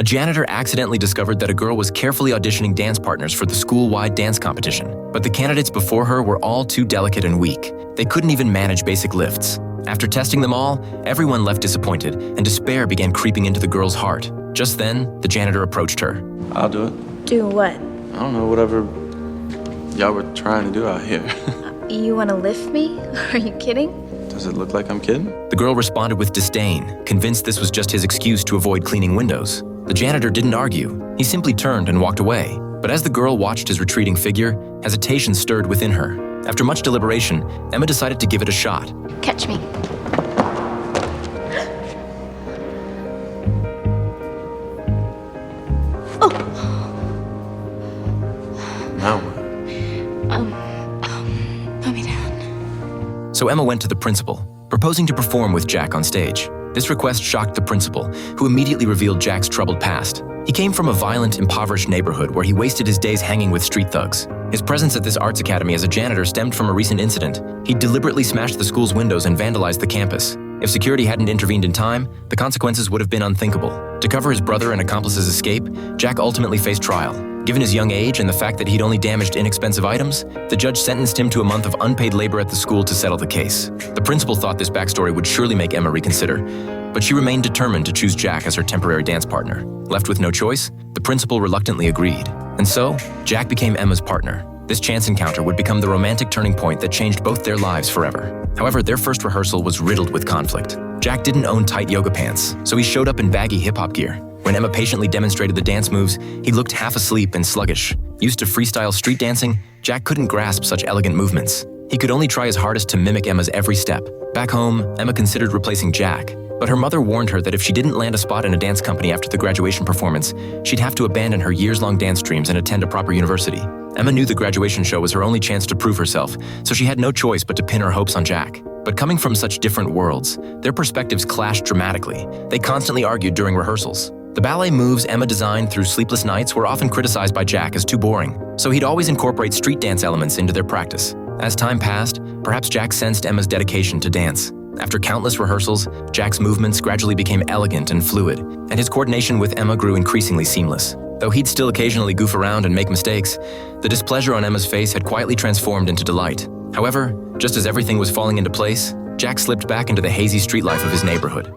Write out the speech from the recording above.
A janitor accidentally discovered that a girl was carefully auditioning dance partners for the school-wide dance competition, but the candidates before her were all too delicate and weak. They couldn't even manage basic lifts. After testing them all, everyone left disappointed, and despair began creeping into the girl's heart. Just then, the janitor approached her. I'll do it. Do what? I don't know, whatever y'all were trying to do out here. You want to lift me? Are you kidding? Does it look like I'm kidding? The girl responded with disdain, convinced this was just his excuse to avoid cleaning windows. The janitor didn't argue. He simply turned and walked away. But as the girl watched his retreating figure, hesitation stirred within her. After much deliberation, Emma decided to give it a shot. Catch me. Now what? Put me down. So Emma went to the principal, proposing to perform with Jack on stage. This request shocked the principal, who immediately revealed Jack's troubled past. He came from a violent, impoverished neighborhood where he wasted his days hanging with street thugs. His presence at this arts academy as a janitor stemmed from a recent incident. He deliberately smashed the school's windows and vandalized the campus. If security hadn't intervened in time, the consequences would have been unthinkable. To cover his brother and accomplice's escape, Jack ultimately faced trial. Given his young age and the fact that he'd only damaged inexpensive items, the judge sentenced him to a month of unpaid labor at the school to settle the case. The principal thought this backstory would surely make Emma reconsider, but she remained determined to choose Jack as her temporary dance partner. Left with no choice, the principal reluctantly agreed. And so, Jack became Emma's partner. This chance encounter would become the romantic turning point that changed both their lives forever. However, their first rehearsal was riddled with conflict. Jack didn't own tight yoga pants, so he showed up in baggy hip-hop gear. When Emma patiently demonstrated the dance moves, he looked half asleep and sluggish. Used to freestyle street dancing, Jack couldn't grasp such elegant movements. He could only try his hardest to mimic Emma's every step. Back home, Emma considered replacing Jack, but her mother warned her that if she didn't land a spot in a dance company after the graduation performance, she'd have to abandon her years-long dance dreams and attend a proper university. Emma knew the graduation show was her only chance to prove herself, so she had no choice but to pin her hopes on Jack. But coming from such different worlds, their perspectives clashed dramatically. They constantly argued during rehearsals. The ballet moves Emma designed through sleepless nights were often criticized by Jack as too boring, so he'd always incorporate street dance elements into their practice. As time passed, perhaps Jack sensed Emma's dedication to dance. After countless rehearsals, Jack's movements gradually became elegant and fluid, and his coordination with Emma grew increasingly seamless. Though he'd still occasionally goof around and make mistakes, the displeasure on Emma's face had quietly transformed into delight. However, just as everything was falling into place, Jack slipped back into the hazy street life of his neighborhood.